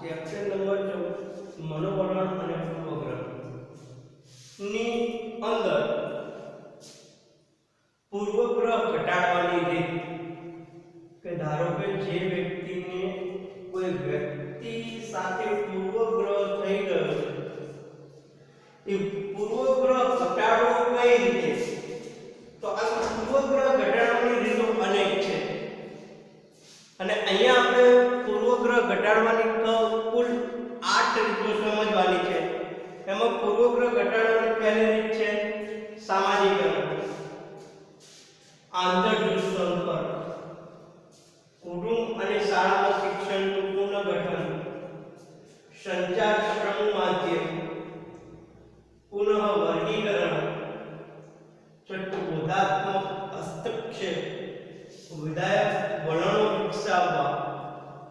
Chapter number 14 મનોવલણ અને પૂર્વગ્રહ ની અંદર પૂર્વગ્રહ ઘટાડવાની રીત કે ધારો કે જે વ્યક્તિને કોઈ વ્યક્તિ સાથે પૂર્વગ્રહ થઈ ગયો છે એ પૂર્વગ્રહ ઘટાડવો કઈ રીતે, તો આ પૂર્વગ્રહ ઘટાડવાની રીતો અનેક છે અને અહીંયા આપણે પૂર્વગ્રહ ઘટાડવાની કુલ 8 રીતો સમજવાની છે। એમાં પૂર્વગ્રહ ઘટાડવાની પહેલી રીત છે સામાજિકરણ, આંતરજૂથ સંપર્ક, કુટુંબ અને શાળામાં શિક્ષણનું પુનઃગઠન, સંચાર શ્રમ માધ્યમ, પુનઃ વર્ગીકરણ, છઠ્ઠું બોધાત્મક હસ્તક્ષેપ, વિધાયક વલણો વિકસાવવા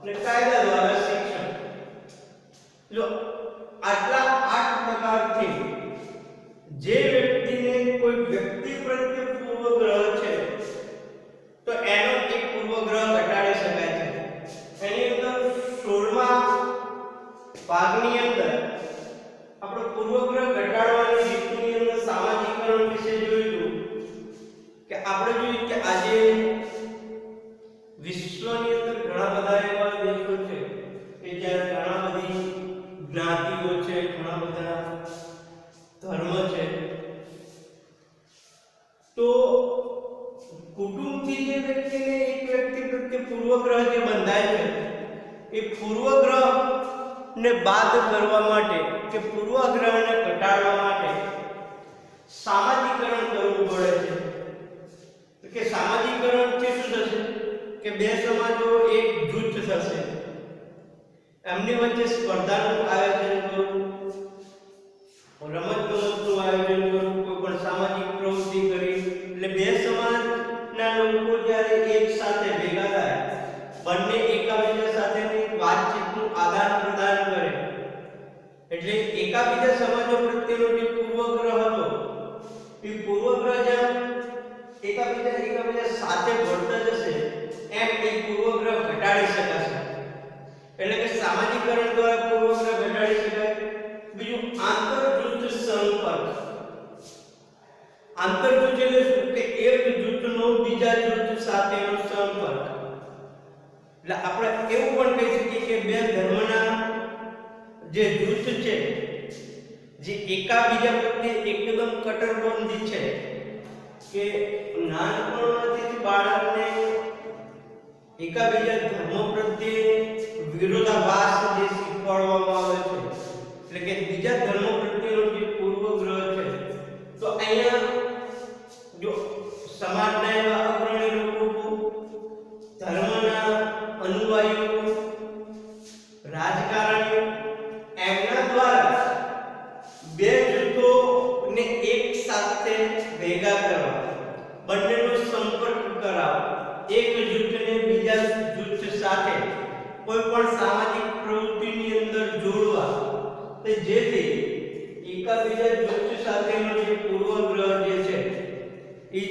અને કાયદા દ્વારા શિક્ષણ। જો આટલા 8 પ્રકારથી જે વ્યક્તિને કોઈ વ્યક્તિ પ્રત્યે પૂર્વગ્રહ છે તો એનો એક પૂર્વગ્રહ ઘટાડી શકાય છે। એની અંદર 16મા ભાગની અંદર આપણે પૂર્વગ્રહ ઘટાડવાની રીતની અંદર સામાજિકરણ વિશે જોયું કે આપણે જોયું કે આજે વિશ્વની અંદર ઘણા બધા એવા દેશો છે કે જ્યાં ઘણા બધી જ્ઞાતિઓ છે, ઘણા બધા ધર્મ છે, તો કુટુંબથી જે વ્યક્તિને એક વ્યક્તિ પ્રત્યે પૂર્વગ્રહ જે બંધાય છે એ પૂર્વગ્રહ ને બાદ કરવા માટે કે પૂર્વગ્રહને ઘટાડવા માટે સામાજિકરણ કરવું પડે છે। તો કે સામાજિકરણથી શું થશે કે બે સમાજો એક જૂથ થશે, એમની વચ્ચે સ્પર્ધાનું આયોજન કરવું, રમતગમતનું આયોજન કરવું, કોઈ પણ સામાજિક પ્રવૃત્તિ કરી, એટલે બે સમાજના લોકો જ્યારે એક સાથે ભેગા થાય, બંને એકબીજા સાથેની વાતચીતનું આદાન પ્રદાન કરે, એટલે એકબીજા સમાજો પ્રત્યેનો જે પૂર્વગ્રહ હતો એ પૂર્વગ્રહ જેમ એકબીજા સાથે ભળતા જશે એમ એ પૂર્વગ્રહ ઘટાડી શકાશે। એટલે કે સામાજિકરણ દ્વારા પૂર્વગ્રહ ઘટાડી શકાય। બીજું આંતરજૂથ સંપર્ક, આંતરજૂથ એટલે શું કે એક જૂથનો બીજા જૂથ સાથેનો સંપર્ક, એટલે આપણે એવું પણ કહી શકીએ કે બે ધર્મના જે જૂથ છે જે એકબીજા પ્રત્યે એકદમ કટ્ટરપંથી છે કે નાનપણથી બાળકને એકબીજા ધર્મ પ્રત્યે વિરોધાભાસ જે શીખવાડવામાં આવે છે, એટલે કે બીજા ધર્મ પ્રત્યેનો જે પૂર્વગ્રહ છે, તો અહીંયા જો સમાજના એવા અગ્રણી લોકો, ધર્મના અનુયાયીઓ, રાજકારણીઓ, એમના દ્વારા બે જૂથોને એક સાથે ભેગા કરવા, બંનેનો સંપર્ક કરાવવા, એક જૂથને બીજા જૂથ સાથે કોઈ પણ સામાજિક પ્રવૃત્તિની અંદર જોડવા, તો જેથી એકબીજા જૂથ સાથેનો જે પૂર્વગ્રહ જે છે એ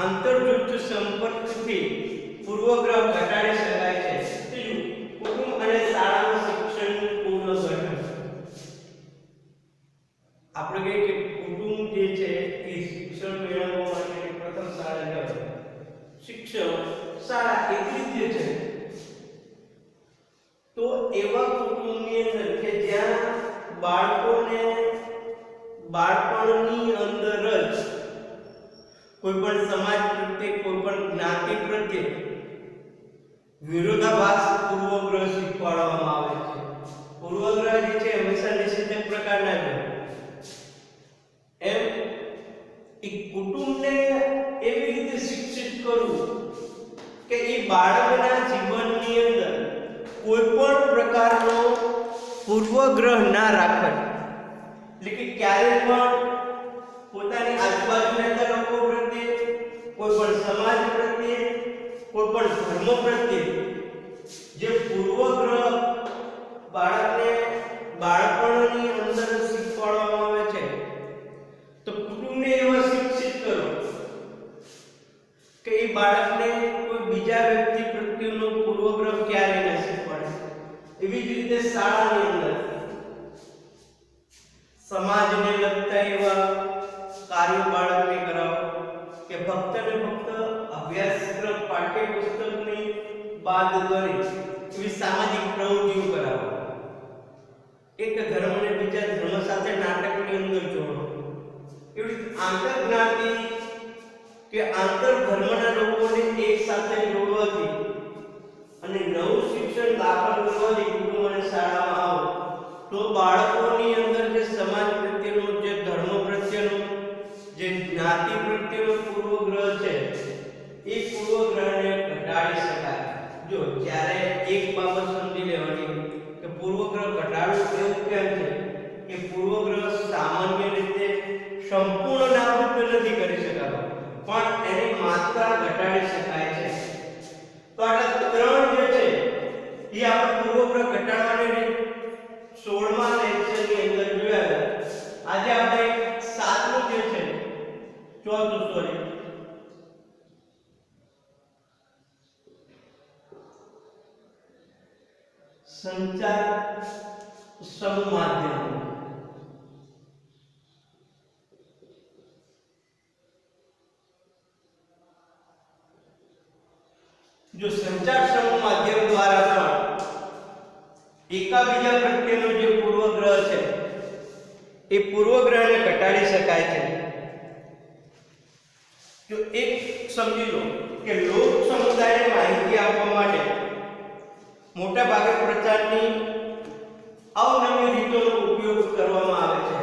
આંતરજૂથ સંપર્કથી પૂર્વગ્રહ ઘટાડી શકાય છે। ત્રીજું કુટુંબ અને શાળાનું શિક્ષણનું પુનઃગઠન, આપણે કહીએ કે કુટુંબ જે છે એ શિક્ષણ મેળવવા માટે પ્રથમ શાળા જવાય, શિક્ષણ શાળા એટલી જ છે, તો એવા કુટુંબની અંદર કે જ્યાં બાળકોને બાળપણની અંદર જ કોઈ પણ સમાજ પ્રત્યે, કોઈ પણ જ્ઞાતિ પ્રત્યે વિરોધાભાસ પૂર્વગ્રહ શીખવાડવામાં આવે છે। પૂર્વગ્રહ જે છે હંમેશા નિષેધક પ્રકારના છે, એમ એક કુટુંબને એવી રીતે શિક્ષિત કરવું કે એ બાળકના જીવનની અંદર કોઈ પણ પ્રકારનો પૂર્વગ્રહ ના રાખે, એટલે કે ક્યારે પણ પોતાની આજુબાજુના લોકો પ્રત્યે, કોઈ પણ સમાજ પ્રત્યે, કોઈ પણ ધર્મ પ્રત્યે જે પૂર્વગ્રહ બાળકને બાળપણની અંદર શીખવાડવામાં આવે છે, તો કુટુંબને એવા શિક્ષિત કરો કે એ બાળકને કોઈ બીજા વ્યક્તિ પ્રત્યેનો પૂર્વગ્રહ ક્યારે ન શીખવાડે। એવી જ રીતે શાળાની અંદર સમાજને લગતા એવા કાર્યો બાળકને કરાવો કે ફક્ત ને ફક્ત અભ્યાસક્રમ પાઠ્યપુસ્તકની બાદ કરી એવી સામાજિક પ્રવૃત્તિઓ કરાવો. એક ધર્મને બીજા ધર્મ સાથે નાટકની અંદર જોડો. એવી આંતરજ્ઞાતિ કે આંતર ધર્મના લોકોને એક સાથે જોડવાથી અને નવું શિક્ષણ દાખલ કરવાથી કુટુંબ અને શાળામાં આવો તો બાળકોની અંદર જે સમાજ પ્રત્યેનો, જે ધર્મ પ્રત્યેનો, જે જ્ઞાતિ પ્રત્યેનો પૂર્વગ્રહ છે એ પૂર્વગ્રહને ઘટાડી શકાય. જો જ્યારે એક બાબત સમજી લેવાની કે પૂર્વગ્રહ ઘટાડવું એવું કેમ છે કે પૂર્વગ્રહ સામાન્ય રીતે સંપૂર્ણ નાબૂદ નથી કરી શકાતો, પણ એની માત્રા ઘટાડી શકાય છે. તો આટલા ત્રણ જે છે એ આપણે પૂર્વગ્રહ ઘટાડવાની રીત 16મા લેક્ચરની અંદર જોયા. આજે આપણે સાતમું જે છે ચોથું સંચાર સમૂહ માધ્યમો. જો સંચાર સમૂહ માધ્યમ દ્વારા પણ એકાબીજા પ્રત્યેનો જે પૂર્વગ્રહ છે એ પૂર્વગ્રહને ઘટાડી શકાય છે. જો એક સમજી લો કે લોક સમુદાયને માહિતી આપવા માટે મોટા ભાગે પ્રચારની અવનવી રીતોનો ઉપયોગ કરવામાં આવે છે.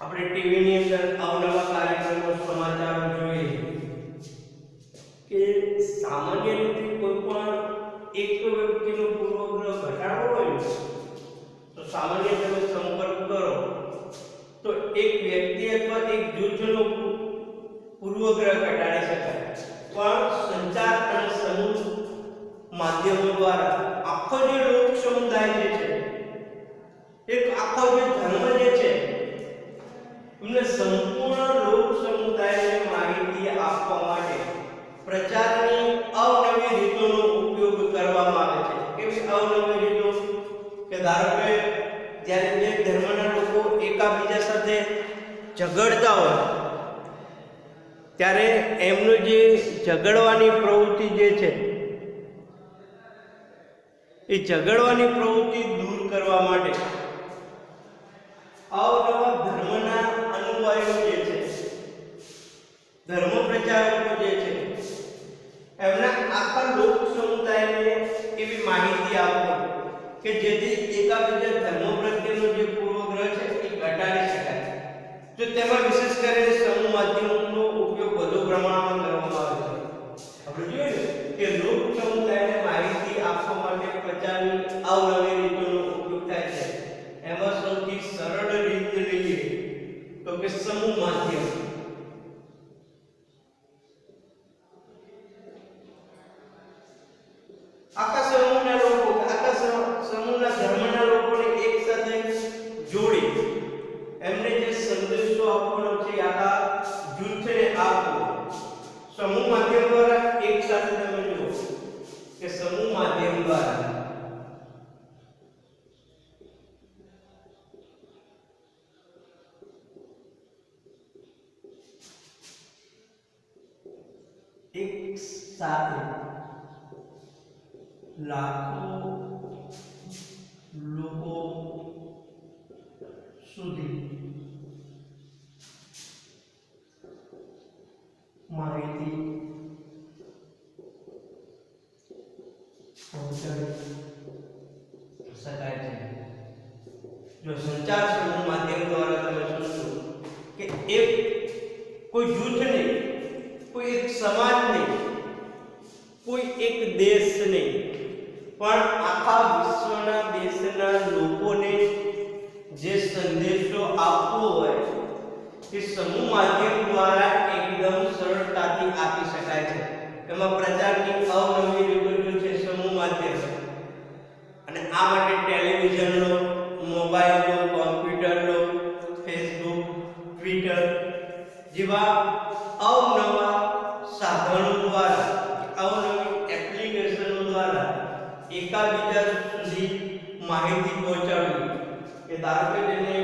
આપણે ટીવીની અંદર અવનવા કાર્યક્રમો, સમાચારો જોઈએ કે સામાન્ય રીતે કોઈ પણ એક વ્યક્તિનો પૂર્વગ્રહ ઘટાડવો હોય તો સામાન્ય તમે સંપર્ક કરો તો એક વ્યક્તિ અથવા એક જૂથનો પૂર્વગ્રહ ઘટાડી શકાય. પણ સંચાર અને સમૂહ માધ્યમો દ્વારા આખો જે લોક સમુદાય જે છે, એક આખો જે ધર્મ જે છે, એમને સંપૂર્ણ લોક સમુદાયને માહિતી આપવા માટે પ્રચારની અવનવી રીતોનો ઉપયોગ કરવામાં આવે છે. કેવી અવનવી રીતો? કે ધારો કે જ્યારે બે ધર્મના લોકો એકાબીજા સાથે ઝઘડતા હોય ત્યારે એમનું જે ઝઘડવાની પ્રવૃત્તિ જે છે એ ઝઘડવાની પ્રવૃત્તિ દૂર કરવા માટે અવનવા ધર્મના અનુયાયીઓ જે છે, ધર્મ પ્રચારકો જે છે, એમના આખા લોક સમુદાયને એવી માહિતી આપો કે જેથી એકાબીજા ધર્મ પ્રત્યેનો જે પૂર્વગ્રહ છે એ ઘટાડી શકાય. જો તેમાં વિશેષ કરીને સમૂહ માધ્યમોનો ઉપયોગ વધુ પ્રમાણમાં કરવામાં આવે છે. આપણે જોઈએ કે લોક સમુદાયને માહિતી આપવા માટે પ્રચારની અવનવી રીતોનો ઉપયોગ થાય છે. એમાં સૌથી સરળ રીત લઈએ તો કે સમૂહ માધ્યમ. આખા સમૂહના લોકો, આખા સમૂહના ધર્મના લોકોને એક સાથે જોડી એમને જે સંદેશો આપવાનો છે આખા જૂથને આપવો. સમૂહ માધ્યમ દ્વારા એક સાથે તમે જુઓ કે સમૂહ માધ્યમ દ્વારા એક સાથે લાખો લોકો સુધી માહિતી પહોંચાડી શકાય છે। જો સંચાર સમૂહ માધ્યમ દ્વારા તમે સમજો કે એક કોઈ જૂથ નહીં, કોઈ એક સમાજ નહીં, કોઈ એક દેશ નહીં, પણ આખા વિશ્વના દેશના લોકોને જે સંદેશો આપવો હોય એ સમૂહ માધ્યમ દ્વારા એકદમ સરળતાથી આપી શકાય છે। એમાં પ્રચારની અવનવી રીતો છે સમૂહ માધ્યમ, અને આ માટે ટેલિવિઝન લો, મોબાઈલ લો, કોમ્પ્યુટર લો, ફેસબુક, ટ્વિટર જેવા અવનવા સાધનો દ્વારા, અવનવી એપ્લિકેશનો દ્વારા એકાબીજા સુધી માહિતી પહોંચાડવી। કે ધારો કે જેને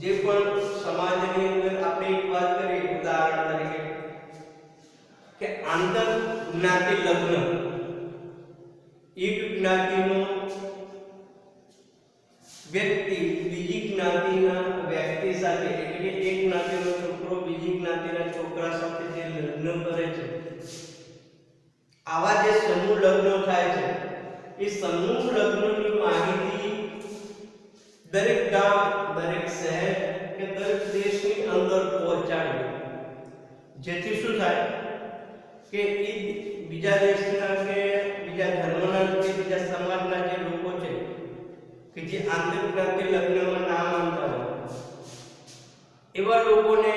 જે પણ સમાજની અંદર આપણે એક વાત કરીએ, ઉદાહરણ તરીકે કે આંતર જ્ઞાતિ લગ્ન, એક જ્ઞાતિનો વ્યક્તિ બીજી જ્ઞાતિના વ્યક્તિ સાથે, એટલે કે એક જ્ઞાતિનો છોકરો બીજી જ્ઞાતિના છોકરા સાથે જે લગ્ન કરે છે, આવા જે સમૂહ લગ્નો થાય છે, એ સમૂહ લગ્નની માહિતી દરેક ગામ, દરેક શહેર કે દરેક દેશની અંદર પહોંચાડવી, જેથી શું થાય કે એ બીજા દેશના કે બીજા ધર્મના કે બીજા સમાજના જે લોકો છે કે જે આંતરજ્ઞાતિ લગ્નમાં ના માનતા હોય, એવા લોકોને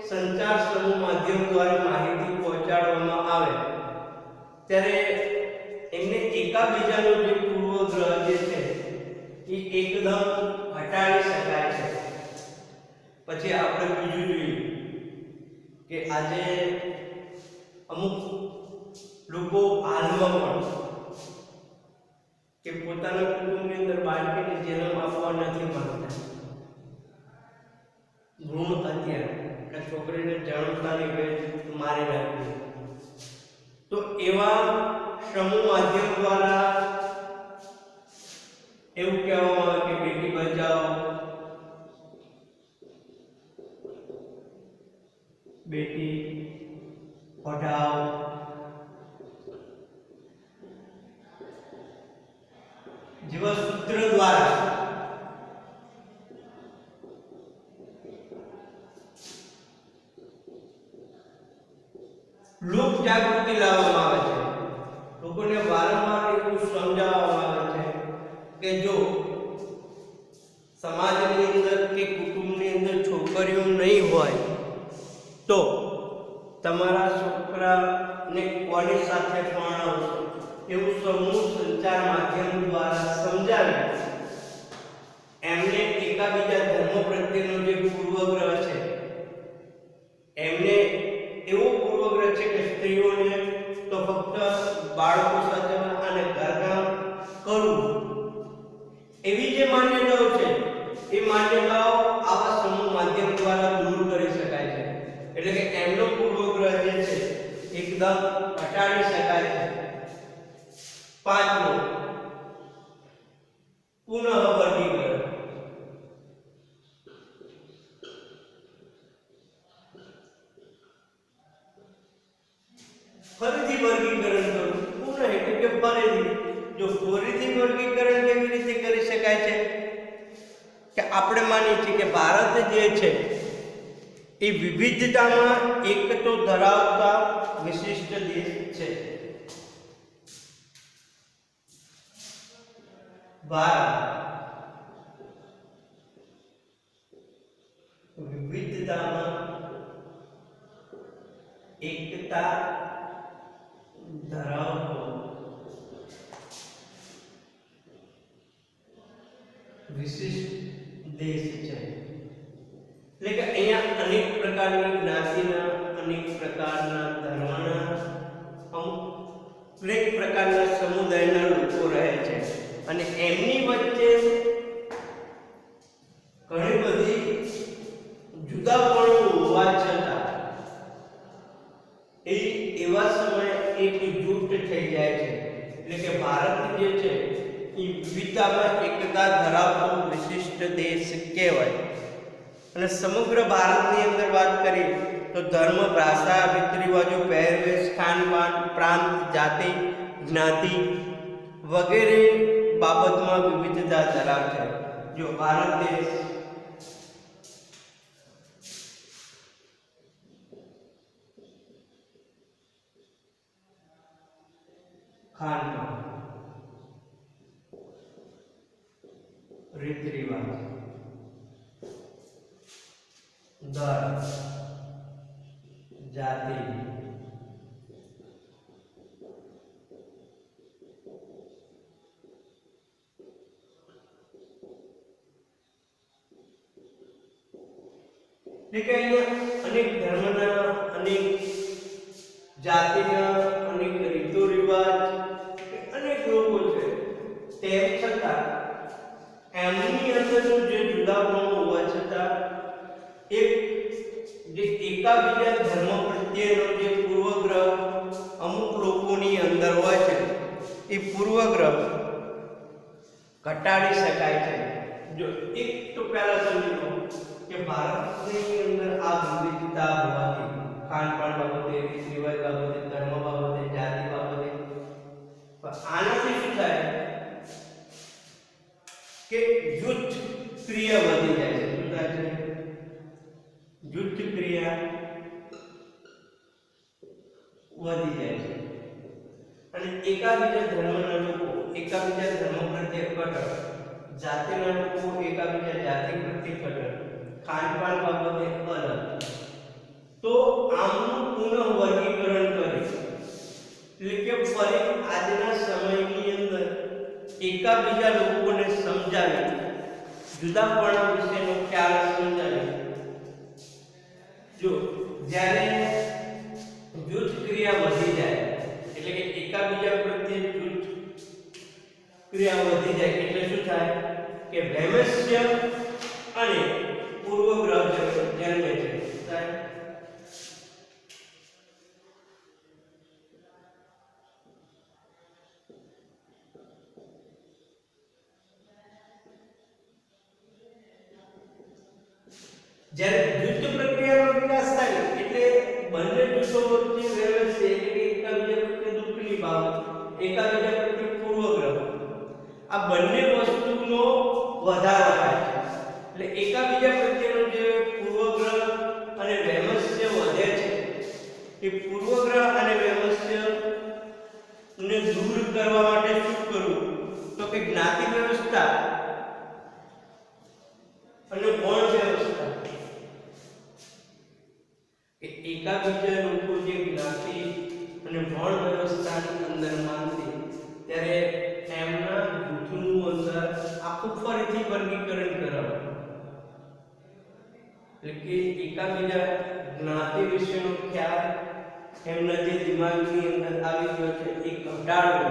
સંચાર સમૂહ માધ્યમ દ્વારા માહિતી પહોંચાડવામાં આવે ત્યારે એમને એકાબીજાનો જે પૂર્વગ્રહ જે છે એ એકદમ હટાવી શકાય છે। પછી આપણે બીજું જોઈએ કે આજે અમુક લોકો હાલમાં પણ કે પોતાના કુટુંબની અંદર બાળકીને જન્મ આપવા નથી માંગતા, ભ્રૂણ હત્યા કે છોકરીને જન્મતાની વેદ મારી નાખવી, તો એવા સમૂહ માધ્યમ દ્વારા એવું કહેવામાં આવે કે બેટી બચાઓ, બેટી પઢાઓ, જેવા સૂત્ર દ્વારા લોક જાગૃતિ લાવવામાં આવે છે। લોકોને વારંવાર એવું સમજાવવામાં આવે છે કે જો સમાજની અંદર કે કુટુંબની અંદર છોકરીઓ નહીં હોય તો તમારા છોકરાને કોની સાથે પરણાવશો, એવું સમૂહ સંચાર માધ્યમ દ્વારા સમજાવી એમને એકાબીજા ધર્મ પ્રત્યેનો જે પૂર્વગ્રહ છે, એમને એવો પૂર્વગ્રહ છે કે સ્ત્રીઓને તો ફક્ત બાળકો સાથે અને ઘરકામ કરવું, એવી જે માન્યતાઓ છે એ માન્યતાઓ આવા સમૂહ માધ્યમ દ્વારા દૂર કરી શકાય છે। એટલે કે એમનો પૂર્વગ્રહ જે છે એકદમ હટાવી શકાય છે। પાંચમું, પુનઃ વર્ગીકરણ। ફરીથી વર્ગીકરણ કરવું, પુનઃ એટલે કે ફરીથી। જો ફરીથી વર્ગીકરણ કેવી રીતે કરી શકાય છે કે આપણે માનીએ છીએ કે ભારત જે છે એ વિવિધતામાં એકતો ધરાવતા વિશિષ્ટ દેશ છે। ભારત વિવિધતામાં એકતા ધરાવતો વિશિષ્ટ દેશ છે। એટલે કે અહીંયા અનેક પ્રકારની જ્ઞાતિના, અનેક પ્રકારના ધર્મના, અનેક પ્રકારના સમુદાયના લોકો રહે છે, અને એમની વચ્ચે ઘણી બધી જુદાપણો હોવા છતાં એ એવા સમયે એક જૂથ થઈ જાય છે। એટલે કે ભારત જે છે એ વિવિધતામાં એકતા ધરાવતો વિશિષ્ટ દેશ કહેવાય। અને સમગ્ર ભારતની અંદર વાત કરીએ તો ધર્મ, ભાષા, રીત રિવાજો, પહેરવેશ, ખાનપાન, પ્રાંત, જાતિ જ્ઞાતિ વગેરે બાબતમાં વિવિધતા ધરાવે છે. જો ભારત દેશ ખાનપાન, રીત રિવાજ, ધર્મ, જાતિ, એટલે અહીંયા અનેક ધર્મના, અનેક જાતિના, અનેક રીતો રિવાજ, અનેક લોકો છે. તેમ છતાં એમની અંદરનું જે જુદાપણું હોવા છતાં એક જે એકાબીજા ધર્મ પ્રત્યેનો જે પૂર્વગ્રહ અમુક લોકોની અંદર હોય છે, એ પૂર્વગ્રહ ઘટાડી શકાય છે. જો એક તો પહેલા સમજી લો કે ભારતની અંદર આ વિવિધતા હોવાથી ખાનપાન બાબતે, રીત રિવાજ બાબતે, ધર્મ બાબતે, જાતિ બાબતે, આનાથી શું થાય કે જૂથ ક્રિયા વધી જાય છે. શું થાય છે? જૂથ ક્રિયા વધી જાય છે અને એકાબીજા ધર્મના લોકો એકાબીજા ધર્મ પ્રત્યે કટ્ટર, જાતિના લોકો એકાબીજા જાતિ પ્રત્યે કટ્ટર, ખાનપાન બાબતે અલગ. તો આમનું પુનઃ વર્ગીકરણ કરે એટલે કે ફરી આજના સમયની અંદર એકાબીજા લોકોને સમજાવી, જુદાપણા વિશેનો ખ્યાલ સમજાવી. જો જ્યારે જૂથ ક્રિયા વધી જાય એટલે કે એકાબીજા પ્રત્યે જૂથ ક્રિયા વધી જાય એટલે શું થાય કે વૈમનસ્ય અને પૂર્વગ્રહ જન્મે છે. થાય જ્યારે જૂથ પ્રક્રિયાનો વિકાસ થાય એટલે બંને જૂથો વચ્ચે વૈમનસ્ય એટલે કે એકાબીજા પ્રત્યે દુઃખની ભાવ, એકાબીજા પ્રત્યે પૂર્વગ્રહ, આ બંને વસ્તુનો વધારો થાય છે. એટલે એકાબીજા પ્રત્યેનો જે પૂર્વગ્રહ અને વૈમનસ્ય વધે છે, એ પૂર્વગ્રહ અને વૈમનસ્ય ને દૂર કરવા માટે શું કરવું તો કે જ્ઞાતિ વ્યવસ્થા અને વર્ણ વ્યવસ્થા, એકાબીજા લોકો જે જ્ઞાતિ અને વર્ણ વ્યવસ્થાની અંદર માનશે ત્યારે એમના જૂથનું અંદર આખું ફરીથી વર્ગીકરણ કરાવે. એટલે કે એકાબીજા જ્ઞાતિ વિશેનો ખ્યાલ એમના જે દિમાગની અંદર આવી ગયો છે એ ઘટાડવો.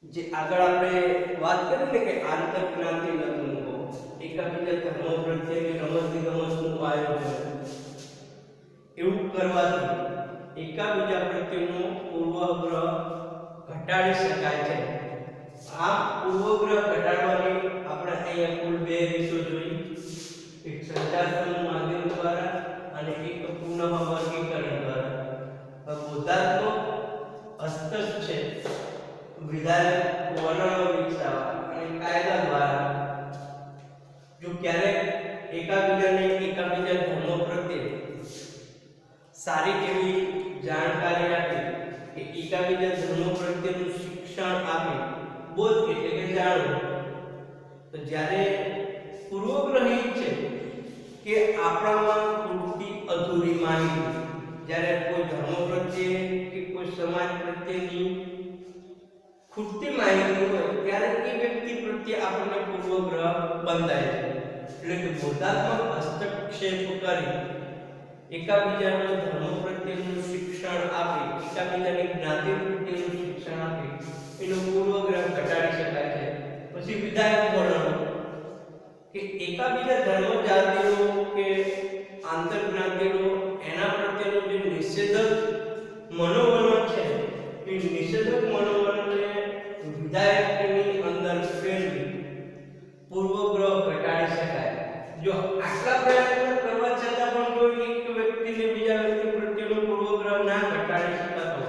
જે આગળ આપણે વાત કરી ને કે આંતરજ્ઞાતિ લગ્નો, એકાબીજા ધર્મો પ્રત્યેની રમતનું આયોજન, એવું કરવાથી એકાબીજા પ્રત્યેનો પૂર્વગ્રહ ઘટાડી શકાય છે. આ પૂર્વગ્રહ ઘટાડવાની આપણે અહીંયા કુલ બે રીતો જોઈ, એક સંચારનું માધ્યમ દ્વારા અને એક પુનઃ વર્ગીકરણ દ્વારા. બોધાત્મક હસ્તક્ષેપ છે વિધાયક વર્ણનો વિકસાવવા અને કાયદા દ્વારા જો ક્યારેક એકાબીજા ધર્મો પ્રત્યે સારી એવી જાણકારી આપી કે એકાબીજા ધર્મો પ્રત્યેનું શિક્ષણ આપી, બોધ એટલે કે જાણવું. તો જ્યારે પૂર્વગ્રહિત છે કે આપણામાં પૂરતી અધૂરી માહિતી, જ્યારે કોઈ ધર્મ પ્રત્યે કે કોઈ સમાજ પ્રત્યેની ખૂટતી માહિતી હોય ત્યારે એ વ્યક્તિ પ્રત્યે આપણને પૂર્વગ્રહ બંધાય છે. એટલે કે બોધાત્મક હસ્તક્ષેપ કરી એકાબીજાના ધર્મ પ્રત્યેનું શિક્ષણ આપી, એકાબીજાની જ્ઞાતિ પ્રત્યેનું શિક્ષણ આપી એનો પૂર્વગ્રહ ઘટાડી શકાય છે. પછી વિધાયક વર્ણનો કે એકાબીજા ધર્મ જાતિનો કે આંતરજ્ઞાતિનો એના પ્રત્યેનો જે નિષેધક મનોવલણ છે એ નિષેધક મનોવલણને વિધાયકની અંદર ફેરવી પૂર્વગ્રહ ઘટાડી શકાય. જો આટલા પ્રયત્નો કરવા છતાં પણ કોઈ એક વ્યક્તિને બીજા વ્યક્તિ પ્રત્યેનો પૂર્વગ્રહ ના ઘટાડી શકાતો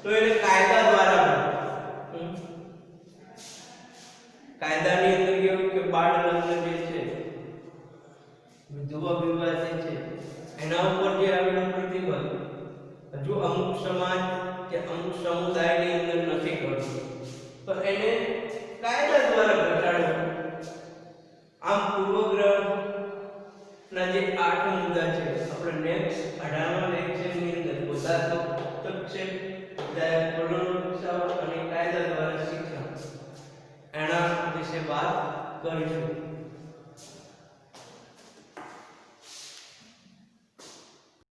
તો એને કાયદા દ્વારા હમ? કાયદાની અંદર કેવું કે બાળ લગ્ન જે છે, વિધવા વિવાહ જે છે, એના ઉપર જે આવેલો પ્રતિબંધ હજુ અમુક સમાજ કે અમુક સમુદાયની અંદર નથી કરતો, તો એને કાયદા દ્વારા ઘટાડવો. આમ પૂર્વગ્રહ ના જે 8 મુદ્દા છે આપણે નેક્સ્ટ 18મા લેક્ચરની અંદર બોધાત્મક હસ્તક્ષેપ, પોલનો વિકસાવ અને કાયદા દ્વારા શિક્ષણ એના વિશે વાત કરીશું.